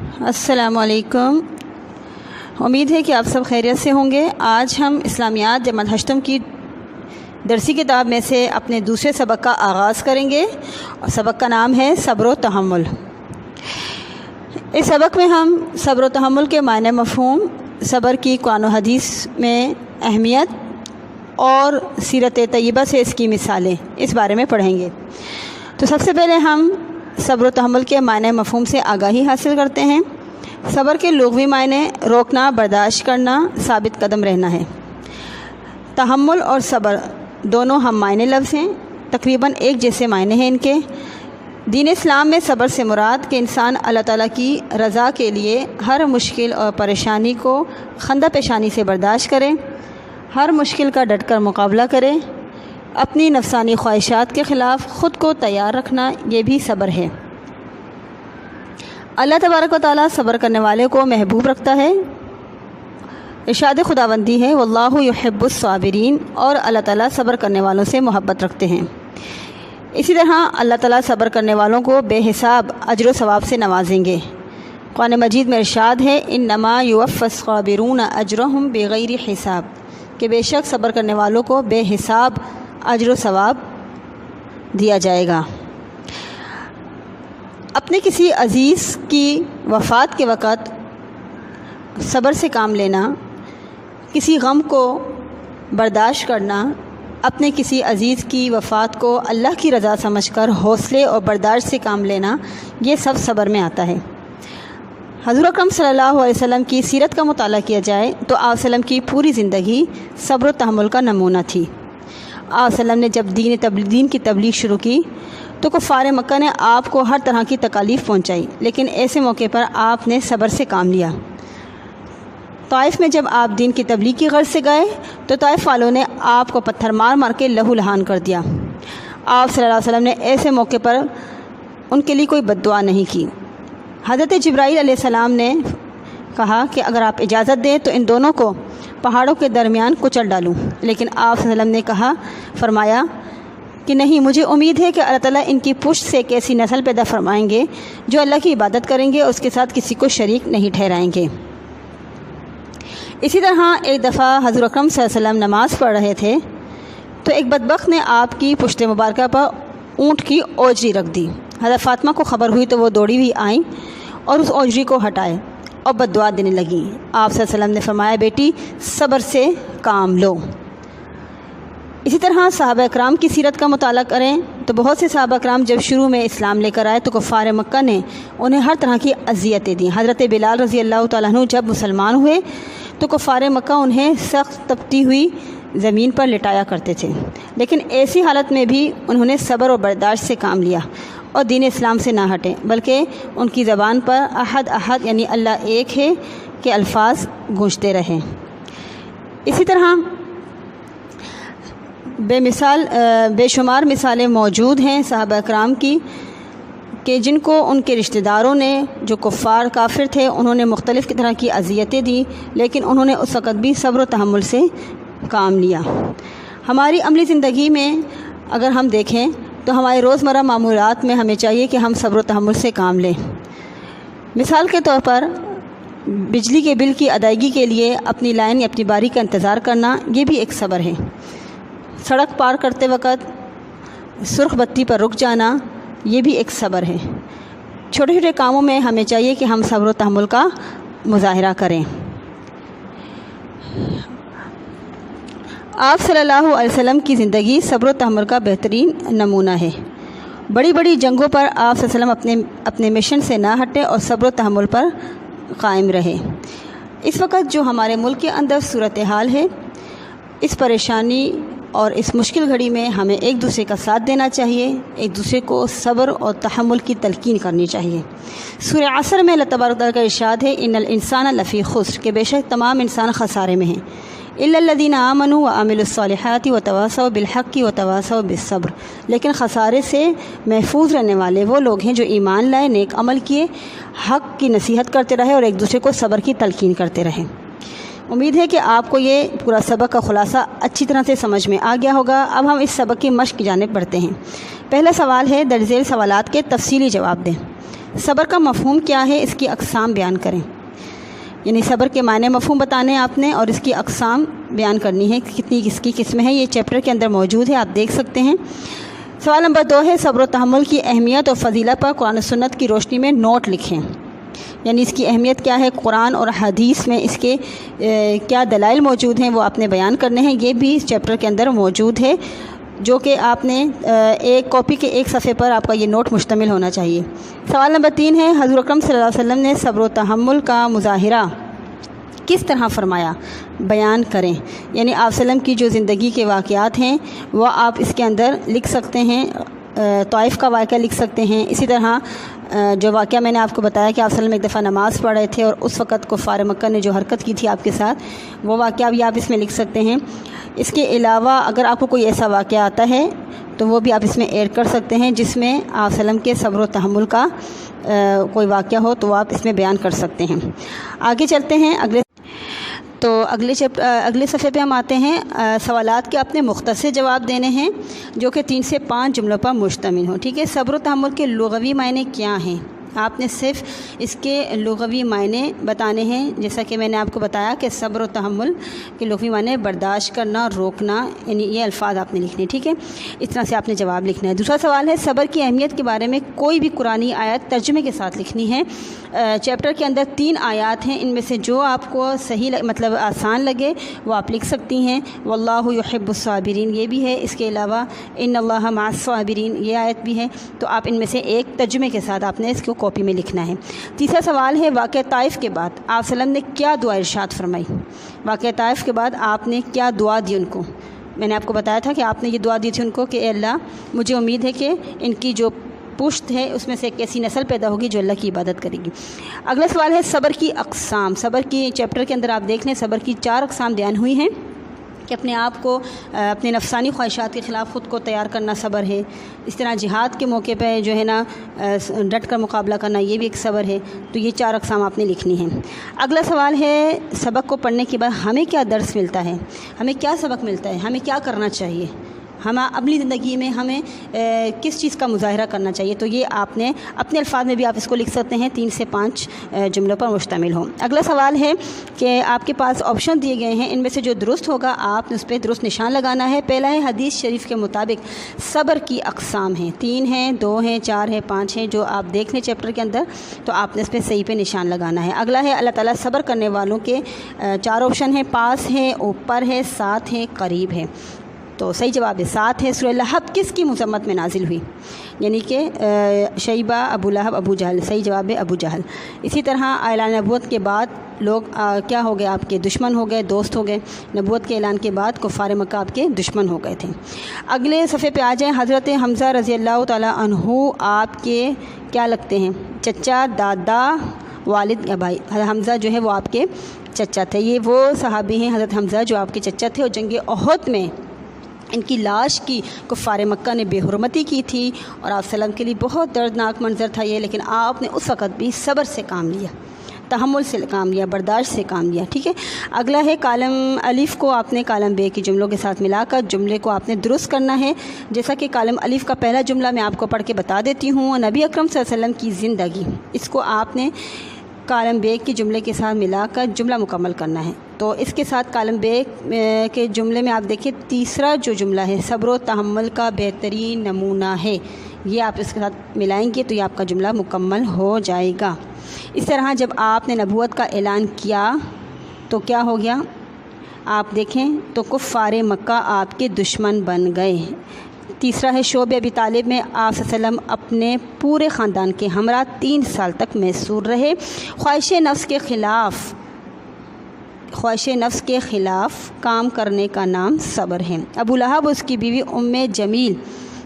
السلام علیکم۔ امید ہے کہ آپ سب خیریت سے ہوں گے۔ آج ہم اسلامیات جماعت ہشتم کی درسی کتاب میں سے اپنے دوسرے سبق کا آغاز کریں گے اور سبق کا نام ہے صبر و تحمل۔ اس سبق میں ہم صبر و تحمل کے معنی مفہوم، صبر کی قرآن و حدیث میں اہمیت اور سیرت طیبہ سے اس کی مثالیں اس بارے میں پڑھیں گے۔ تو سب سے پہلے ہم صبر و تحمل کے معنی مفہوم سے آگاہی حاصل کرتے ہیں۔ صبر کے لغوی معنی روکنا، برداشت کرنا، ثابت قدم رہنا ہے۔ تحمل اور صبر دونوں ہم معنی لفظ ہیں، تقریباً ایک جیسے معنی ہیں ان کے۔ دین اسلام میں صبر سے مراد کہ انسان اللہ تعالیٰ کی رضا کے لیے ہر مشکل اور پریشانی کو خندہ پیشانی سے برداشت کرے، ہر مشکل کا ڈٹ کر مقابلہ کرے، اپنی نفسانی خواہشات کے خلاف خود کو تیار رکھنا، یہ بھی صبر ہے۔ اللہ تبارک و تعالیٰ صبر کرنے والے کو محبوب رکھتا ہے۔ ارشاد خداوندی ہے واللہ یحب الصابرین، اور اللہ تعالیٰ صبر کرنے والوں سے محبت رکھتے ہیں۔ اسی طرح اللہ تعالیٰ صبر کرنے والوں کو بے حساب اجر و ثواب سے نوازیں گے۔ قرآن مجید میں ارشاد ہے انما یوفی الصابرون اجرہم بغیر حساب، کہ بے شک صبر کرنے والوں کو بے حساب اجر و ثواب دیا جائے گا۔ اپنے کسی عزیز کی وفات کے وقت صبر سے کام لینا، کسی غم کو برداشت کرنا، اپنے کسی عزیز کی وفات کو اللہ کی رضا سمجھ کر حوصلے اور برداشت سے کام لینا، یہ سب صبر میں آتا ہے۔ حضور اکرم صلی اللہ علیہ وسلم کی سیرت کا مطالعہ کیا جائے تو آپ وسلم کی پوری زندگی صبر و تحمل کا نمونہ تھی۔ آپ وسلم نے جب دین کی تبلیغ شروع کی تو کفار مکہ نے آپ کو ہر طرح کی تکالیف پہنچائی، لیکن ایسے موقع پر آپ نے صبر سے کام لیا۔ طائف میں جب آپ دین کی تبلیغ کی غرض سے گئے تو طائف والوں نے آپ کو پتھر مار مار کے لہو لہان کر دیا۔ آپ صلی اللہ علیہ وسلم نے ایسے موقع پر ان کے لیے کوئی بد دعا نہیں کی۔ حضرت جبرائیل علیہ السلام نے کہا کہ اگر آپ اجازت دیں تو ان دونوں کو پہاڑوں کے درمیان کچل ڈالوں، لیکن آپ صلی اللہ علیہ وسلم نے فرمایا کہ نہیں، مجھے امید ہے کہ اللہ تعالیٰ ان کی پشت سے ایک ایسی نسل پیدا فرمائیں گے جو اللہ کی عبادت کریں گے اور اس کے ساتھ کسی کو شریک نہیں ٹھہرائیں گے۔ اسی طرح ایک دفعہ حضور اکرم صلی اللہ علیہ وسلم نماز پڑھ رہے تھے تو ایک بدبخت نے آپ کی پشت مبارکہ پر اونٹ کی اوجری رکھ دی۔ حضرت فاطمہ کو خبر ہوئی تو وہ دوڑی ہوئی آئیں اور اس اوجری کو ہٹائے اور بد دعا دینے لگیں۔ آپ صلی اللہ علیہ وسلم نے فرمایا بیٹی صبر سے کام لو۔ اسی طرح صحابہ اکرام کی سیرت کا مطالعہ کریں تو بہت سے صحابہ اکرام جب شروع میں اسلام لے کر آئے تو کفار مکہ نے انہیں ہر طرح کی اذیتیں دیں۔ حضرت بلال رضی اللہ تعالیٰ عنہ جب مسلمان ہوئے تو کفار مکہ انہیں سخت تپتی ہوئی زمین پر لٹایا کرتے تھے، لیکن ایسی حالت میں بھی انہوں نے صبر اور برداشت سے کام لیا اور دین اسلام سے نہ ہٹے، بلکہ ان کی زبان پر احد احد یعنی اللہ ایک ہے کے الفاظ گونجتے رہے۔ اسی طرح بے شمار مثالیں موجود ہیں صحابہ اکرام کی کہ جن کو ان کے رشتہ داروں نے جو کافر تھے انہوں نے مختلف طرح کی اذیتیں دی، لیکن انہوں نے اس وقت بھی صبر و تحمل سے کام لیا۔ ہماری عملی زندگی میں اگر ہم دیکھیں تو ہمارے روزمرہ معمولات میں ہمیں چاہیے کہ ہم صبر و تحمل سے کام لیں۔ مثال کے طور پر بجلی کے بل کی ادائیگی کے لیے اپنی لائن یا اپنی باری کا انتظار کرنا، یہ بھی ایک صبر ہے۔ سڑک پار کرتے وقت سرخ بتی پر رک جانا، یہ بھی ایک صبر ہے۔ چھوٹے چھوٹے کاموں میں ہمیں چاہیے کہ ہم صبر و تحمل کا مظاہرہ کریں۔ آپ صلی اللہ علیہ وسلم کی زندگی صبر و تحمل کا بہترین نمونہ ہے۔ بڑی بڑی جنگوں پر آپ صلی اللہ علیہ وسلم اپنے مشن سے نہ ہٹے اور صبر و تحمل پر قائم رہے۔ اس وقت جو ہمارے ملک کے اندر صورتحال ہے، اس پریشانی اور اس مشکل گھڑی میں ہمیں ایک دوسرے کا ساتھ دینا چاہیے، ایک دوسرے کو صبر اور تحمل کی تلقین کرنی چاہیے۔ سورہ عصر میں اللہ تبارک و تعالیٰ کا ارشاد ہے ان الانسان لفی خسر، کہ بے شک تمام انسان خسارے میں ہیں، الا الذین آمنوا وعملوا الصالحات وتواصوا بالحق وتواصوا بالصبر، لیکن خسارے سے محفوظ رہنے والے وہ لوگ ہیں جو ایمان لائے، نیک عمل کیے، حق کی نصیحت کرتے رہے اور ایک دوسرے کو صبر کی تلقین کرتے رہے۔ امید ہے کہ آپ کو یہ پورا سبق کا خلاصہ اچھی طرح سے سمجھ میں آ گیا ہوگا۔ اب ہم اس سبق کی مشق کی جانب بڑھتے ہیں۔ پہلا سوال ہے، درج ذیل سوالات کے تفصیلی جواب دیں۔ صبر کا مفہوم کیا ہے، اس کی اقسام بیان کریں۔ یعنی صبر کے معنی مفہوم بتانے ہیں آپ نے اور اس کی اقسام بیان کرنی ہے، کتنی کس کی قسمیں ہیں، یہ چیپٹر کے اندر موجود ہے، آپ دیکھ سکتے ہیں۔ سوال نمبر 2 ہے صبر و تحمل کی اہمیت اور فضیلت پر قرآن و سنت کی روشنی میں نوٹ لکھیں۔ یعنی اس کی اہمیت کیا ہے، قرآن اور حدیث میں اس کے کیا دلائل موجود ہیں وہ آپ نے بیان کرنے ہیں، یہ بھی اس چیپٹر کے اندر موجود ہے، جو کہ آپ نے ایک کاپی کے ایک صفحے پر آپ کا یہ نوٹ مشتمل ہونا چاہیے۔ سوال نمبر 3 ہے حضور اکرم صلی اللہ علیہ وسلم نے صبر و تحمل کا مظاہرہ کس طرح فرمایا، بیان کریں۔ یعنی آپ وسلم کی جو زندگی کے واقعات ہیں وہ آپ اس کے اندر لکھ سکتے ہیں، طائف کا واقعہ لکھ سکتے ہیں۔ اسی طرح جو واقعہ میں نے آپ کو بتایا کہ آپ وسلم ایک دفعہ نماز پڑھ رہے تھے اور اس وقت کفار مکہ نے جو حرکت کی تھی آپ کے ساتھ، وہ واقعہ بھی آپ اس میں لکھ سکتے ہیں۔ اس کے علاوہ اگر آپ کو کوئی ایسا واقعہ آتا ہے تو وہ بھی آپ اس میں ایڈ کر سکتے ہیں جس میں آپ وسلم کے صبر و تحمل کا کوئی واقعہ ہو تو آپ اس میں بیان کر سکتے ہیں۔ آگے چلتے ہیں اگلے صفحے پہ ہم آتے ہیں۔ سوالات کے اپنے مختصر جواب دینے ہیں جو کہ 3 سے 5 جملوں پر مشتمل ہوں، ٹھیک ہے۔ صبر و تحمل کے لغوی معنی کیا ہیں، آپ نے صرف اس کے لغوی معنی بتانے ہیں، جیسا کہ میں نے آپ کو بتایا کہ صبر و تحمل کے لغوی معنی برداشت کرنا، روکنا، یعنی یہ الفاظ آپ نے لکھنے، ٹھیک ہے۔ اس طرح سے آپ نے جواب لکھنا ہے۔ دوسرا سوال ہے صبر کی اہمیت کے بارے میں کوئی بھی قرآنی آیت ترجمے کے ساتھ لکھنی ہے۔ چیپٹر کے اندر 3 آیات ہیں، ان میں سے جو آپ کو صحیح مطلب آسان لگے وہ آپ لکھ سکتی ہیں۔ واللہ یحب الصابرین یہ بھی ہے، اس کے علاوہ ان اللہ مع الصابرین یہ آیت بھی ہے، تو آپ ان میں سے ایک ترجمے کے ساتھ آپ نے اس کو کاپی میں لکھنا ہے۔ تیسرا سوال ہے واقعہ طائف کے بعد آپ وسلم نے کیا دعا ارشاد فرمائی، واقعہ طائف کے بعد آپ نے کیا دعا دی ان کو۔ میں نے آپ کو بتایا تھا کہ آپ نے یہ دعا دی تھی ان کو کہ اے اللہ مجھے امید ہے کہ ان کی جو پشت ہے اس میں سے ایک ایسی نسل پیدا ہوگی جو اللہ کی عبادت کرے گی۔ اگلا سوال ہے صبر کی اقسام۔ صبر کی چیپٹر کے اندر آپ دیکھ لیں صبر کی 4 اقسام بیان ہوئی ہیں کہ اپنے آپ کو اپنے نفسانی خواہشات کے خلاف خود کو تیار کرنا صبر ہے۔ اس طرح جہاد کے موقع پہ جو ہے نا ڈٹ کر مقابلہ کرنا یہ بھی ایک صبر ہے، تو یہ 4 اقسام آپ نے لکھنی ہیں۔ اگلا سوال ہے سبق کو پڑھنے کے بعد ہمیں کیا درس ملتا ہے، ہمیں کیا سبق ملتا ہے، ہمیں کیا کرنا چاہیے، ہم اپنی زندگی میں ہمیں کس چیز کا مظاہرہ کرنا چاہیے، تو یہ آپ نے اپنے الفاظ میں بھی آپ اس کو لکھ سکتے ہیں، 3 سے 5 جملوں پر مشتمل ہوں۔ اگلا سوال ہے کہ آپ کے پاس آپشن دیے گئے ہیں، ان میں سے جو درست ہوگا آپ نے اس پہ درست نشان لگانا ہے۔ پہلا ہے حدیث شریف کے مطابق صبر کی اقسام ہیں، 3 ہیں، 2 ہیں، 4 ہیں، 5 ہیں، جو آپ دیکھ لیں چیپٹر کے اندر تو آپ نے اس پہ صحیح پہ نشان لگانا ہے۔ اگلا ہے اللہ تعالیٰ صبر کرنے والوں کے 4 آپشن ہیں، پاس ہے، اوپر ہے، ساتھ ہے، قریب ہے، تو صحیح جواب ہے 7 ہے۔ سورہ لہب کس کی مذمت میں نازل ہوئی، یعنی کہ شیبہ، ابو لہب، ابو جہل، صحیح جواب ہے ابو جہل۔ اسی طرح اعلان نبوت کے بعد لوگ کیا ہو گئے، آپ کے دشمن ہو گئے، دوست ہو گئے، نبوت کے اعلان کے بعد کفار مکہ آپ کے دشمن ہو گئے تھے۔ اگلے صفحے پہ آ جائیں، حضرت حمزہ رضی اللہ تعالیٰ عنہ آپ کے کیا لگتے ہیں، چچا، دادا، والد یا بھائی۔ حضرت حمزہ جو ہے وہ آپ کے چچا تھے، یہ وہ صحابی ہیں حضرت حمزہ جو آپ کے چچا تھے، اور جنگ احد میں ان کی لاش کی کفار مکہ نے بے حرمتی کی تھی، اور آپ وسلم کے لیے بہت دردناک منظر تھا یہ، لیکن آپ نے اس وقت بھی صبر سے کام لیا، تحمل سے کام لیا، برداشت سے کام لیا، ٹھیک ہے۔ اگلا ہے کالم الف کو آپ نے کالم بے کی جملوں کے ساتھ ملا کر جملے کو آپ نے درست کرنا ہے، جیسا کہ کالم الف کا پہلا جملہ میں آپ کو پڑھ کے بتا دیتی ہوں، نبی اکرم صلی اللہ علیہ وسلم کی زندگی، اس کو آپ نے کالم بے کے جملے کے ساتھ ملا کر جملہ مکمل کرنا ہے۔ تو اس کے ساتھ کالم بے کے جملے میں آپ دیکھیں تیسرا جو جملہ ہے صبر و تحمل کا بہترین نمونہ ہے، یہ آپ اس کے ساتھ ملائیں گے تو یہ آپ کا جملہ مکمل ہو جائے گا۔ اس طرح جب آپ نے نبوت کا اعلان کیا تو کیا ہو گیا، آپ دیکھیں تو کفار مکہ آپ کے دشمن بن گئے۔ تیسرا ہے شعب ابی طالب میں آپ صلی اللہ علیہ وسلم اپنے پورے خاندان کے ہمراہ 3 سال تک محصور رہے۔ خواہش نفس کے خلاف کام کرنے کا نام صبر ہے۔ ابو لہب اس کی بیوی ام جمیل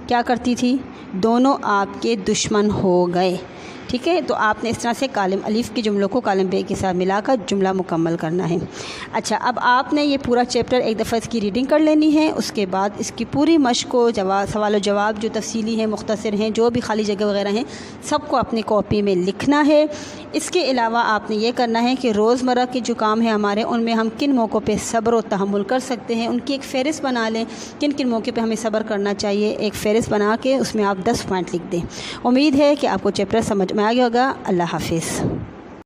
کیا کرتی تھی، دونوں آپ کے دشمن ہو گئے، ٹھیک ہے۔ تو آپ نے اس طرح سے کالم الف کے جملوں کو کالم بے کے ساتھ ملا کر جملہ مکمل کرنا ہے۔ اچھا، اب آپ نے یہ پورا چیپٹر ایک دفعہ اس کی ریڈنگ کر لینی ہے، اس کے بعد اس کی پوری مشق کو سوال و جواب جو تفصیلی ہیں، مختصر ہیں، جو بھی خالی جگہ وغیرہ ہیں، سب کو اپنی کاپی میں لکھنا ہے۔ اس کے علاوہ آپ نے یہ کرنا ہے کہ روزمرہ کے جو کام ہیں ہمارے، ان میں ہم کن موقعوں پہ صبر و تحمل کر سکتے ہیں، ان کی ایک فہرست بنا لیں، کن کن موقع پہ ہمیں صبر کرنا چاہیے، ایک فہرست بنا کے اس میں آپ 10 پوائنٹ لکھ دیں۔ امید ہے کہ آپ کو چیپٹر میں آ گیا ہوگا۔ اللہ حافظ۔